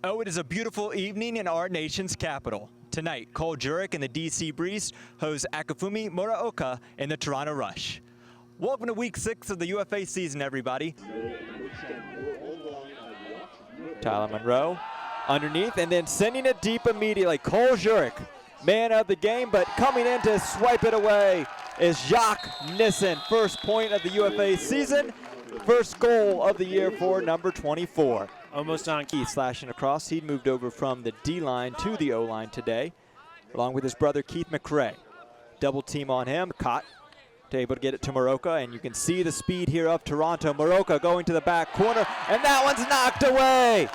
Oh, it is a beautiful evening in our nation's capital. Tonight, Cole Jurek and the DC Breeze host Akifumi Muraoka in the Toronto Rush. Welcome to week 6 of the UFA season, everybody. Tyler Monroe underneath and then sending it deep immediately. Cole Jurek, man of the game, but coming in to swipe it away is Jacques Nissen. First point of the UFA season, first goal of the year for number 24. Almost on key. Slashing across, he moved over from the D-line to the O-line today, along with his brother Keith McRae. Double team on him, caught, able to get it to Muraoka, and you can see the speed here of Toronto. Muraoka going to the back corner, and that one's knocked away.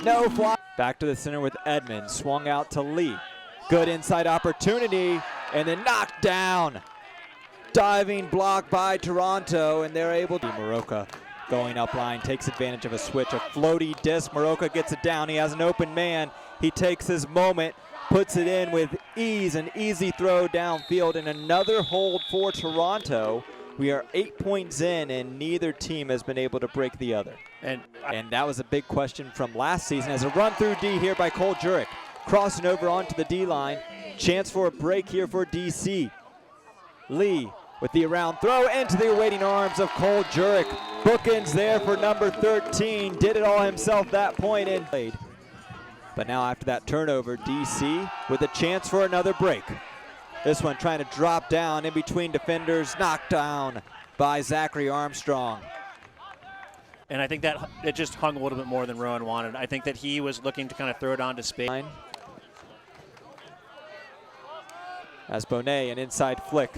No fly. Back to the center with Edmonds, swung out to Lee. Good inside opportunity, and then knocked down. Diving block by Toronto, and they're able to. Muraoka going up line, takes advantage of a switch, a floaty disc. Muraoka gets it down. He has an open man. He takes his moment, puts it in with ease, an easy throw downfield, and another hold for Toronto. We are 8 points in, and neither team has been able to break the other. And that was a big question from last season as a run through D here by Cole Jurek. Crossing over onto the D-line. Chance for a break here for DC. Lee with the around throw into the awaiting arms of Cole Jurek. Bookends there for number 13. Did it all himself that point and played. But now after that turnover, DC with a chance for another break. This one trying to drop down in between defenders, knocked down by Zachary Armstrong. And I think that it just hung a little bit more than Rowan wanted. I think that he was looking to kind of throw it onto space. As Bonet, an inside flick.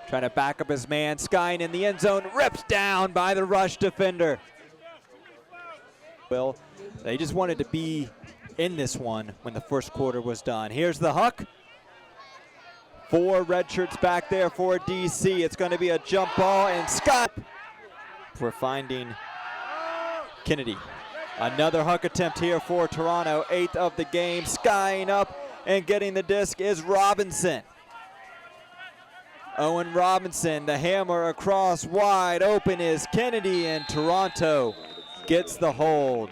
Trying to back up his man, skying in the end zone, ripped down by the rush defender. Well, they just wanted to be in this one when the first quarter was done. Here's the Huck. 4 red shirts back there for DC. It's going to be a jump ball, and Scott. We're finding Kennedy. Another Huck attempt here for Toronto, 8th of the game. Skying up and getting the disc is Robinson. Owen Robinson, the hammer across, wide open is Kennedy, and Toronto gets the hold.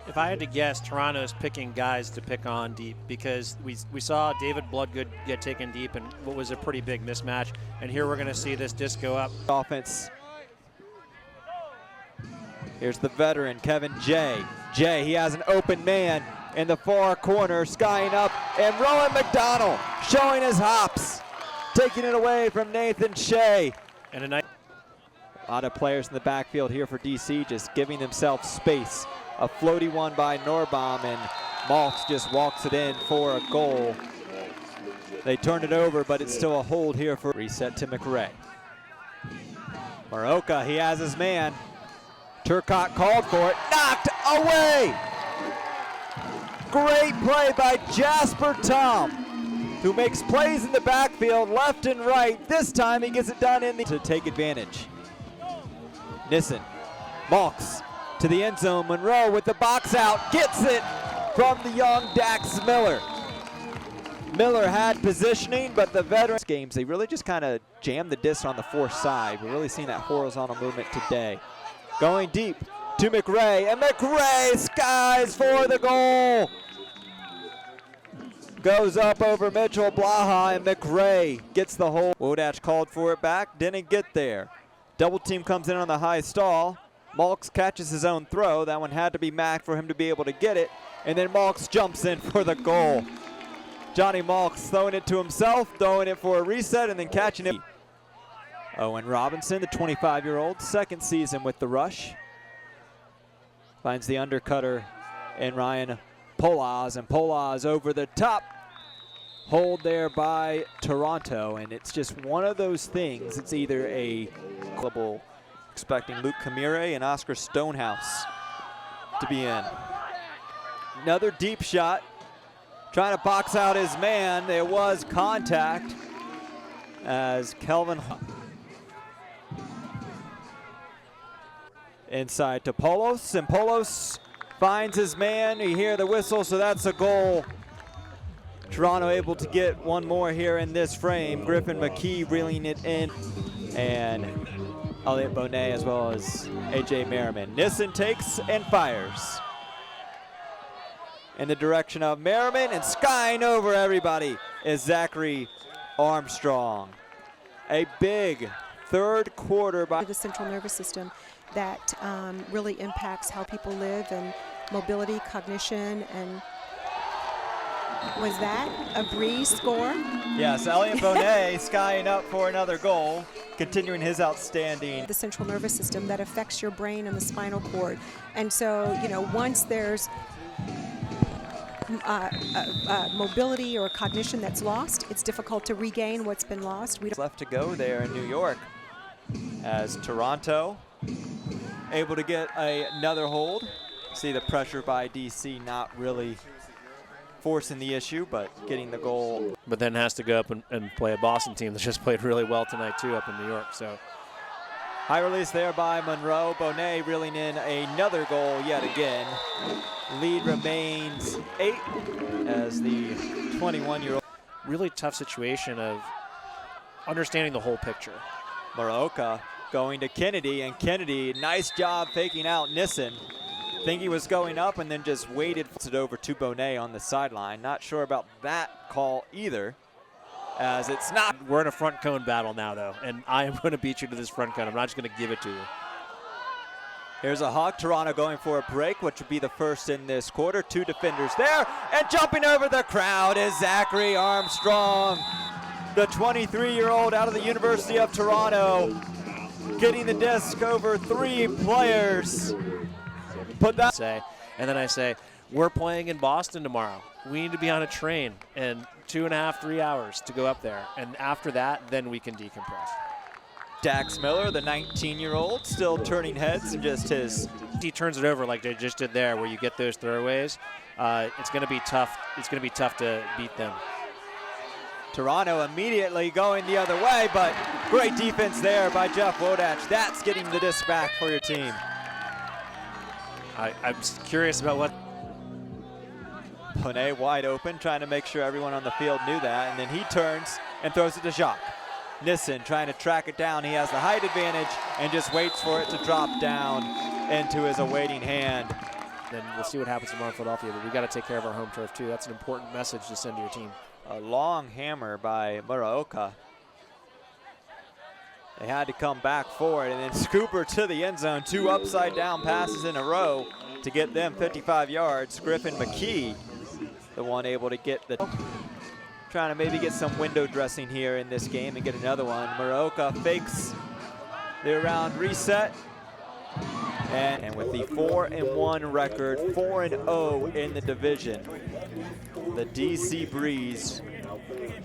If I had to guess, Toronto's picking guys to pick on deep because we saw David Bloodgood get taken deep in what was a pretty big mismatch, and here we're going to see this disc go up. Offense. Here's the veteran, Kevin Jay. Jay, he has an open man in the far corner, skying up, and Rowan McDonald showing his hops. Taking it away from Nathan Shea. And a lot of players in the backfield here for DC just giving themselves space. A floaty one by Norbaum, and Malks just walks it in for a goal. They turn it over, but it's still a hold here for reset to McRae. Muraoka, he has his man. Turcotte called for it, knocked away. Great play by Jasper Tom, who makes plays in the backfield left and right. This time he gets it done in the to take advantage. Nissen, Malks to the end zone. Monroe with the box out, gets it from the young Dax Miller. Miller had positioning, but the veterans games, they really just kind of jammed the disc on the far side. We're really seeing that horizontal movement today. Going deep to McRae, and McRae skies for the goal. Goes up over Mitchell Blaha, and McRae gets the hold. Wodach called for it back, didn't get there. Double team comes in on the high stall. Malks catches his own throw. That one had to be Mack for him to be able to get it. And then Malks jumps in for the goal. Johnny Malks throwing it to himself, throwing it for a reset, and then catching it. Owen Robinson, the 25-year-old, second season with the Rush. Finds the undercutter in Ryan Polaz, and Polaz over the top. Hold there by Toronto, and it's just one of those things. It's either a club expecting Luke Camire and Oscar Stonehouse to be in. Another deep shot, trying to box out his man. There was contact as Kelvin inside to Polos, and Polos finds his man. You hear the whistle, so that's a goal. Toronto able to get one more here in this frame. Griffin McKee reeling it in, and Elliot Bonet as well as A.J. Merriman. Nissen takes and fires in the direction of Merriman, and skying over everybody is Zachary Armstrong. A big third quarter by the central nervous system that really impacts how people live and mobility, cognition, and was that a breeze score? Yes, Elliot Bonet skying up for another goal, continuing his outstanding. The central nervous system that affects your brain and the spinal cord. And so, you know, once there's mobility or cognition that's lost, it's difficult to regain what's been lost. We don't left to go there in New York, as Toronto able to get another hold. See the pressure by DC not really forcing the issue, but getting the goal. But then has to go up and play a Boston team that just played really well tonight too up in New York. So high release there by Monroe. Bonet reeling in another goal yet again. Lead remains 8 as the 21-year-old. Really tough situation of understanding the whole picture. Moroka going to Kennedy, and Kennedy, nice job faking out Nissen. Think he was going up and then just waited it over to Bonet on the sideline. Not sure about that call either, as it's not. We're in a front cone battle now, though, and I am going to beat you to this front cone. I'm not just going to give it to you. Here's a hawk. Toronto going for a break, which would be the first in this quarter. 2 defenders there, and jumping over the crowd is Zachary Armstrong, the 23-year-old out of the University of Toronto, getting the disc over 3 players. Put that. And then I say, we're playing in Boston tomorrow. We need to be on a train and 2.5, 3 hours to go up there. And after that, then we can decompress. Dax Miller, the 19-year-old, still turning heads, and just his. He turns it over like they just did there, where you get those throwaways. It's going to be tough. It's going to be tough to beat them. Toronto immediately going the other way, but great defense there by Jeff Wodach. That's getting the disc back for your team. I'm curious about what. Bonet wide open, trying to make sure everyone on the field knew that, and then he turns and throws it to Jacques. Nissen trying to track it down. He has the height advantage and just waits for it to drop down into his awaiting hand. Then we'll see what happens tomorrow in Philadelphia, but we got to take care of our home turf too. That's an important message to send to your team. A long hammer by Muraoka. They had to come back for it, and then Scooper to the end zone. 2 upside down passes in a row to get them 55 yards. Griffin McKee, the one able to get the. Trying to maybe get some window dressing here in this game and get another one. Muraoka fakes the around reset. And with the 4-1 record, 4-0 in the division, the DC Breeze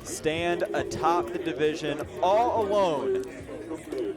stand atop the division all alone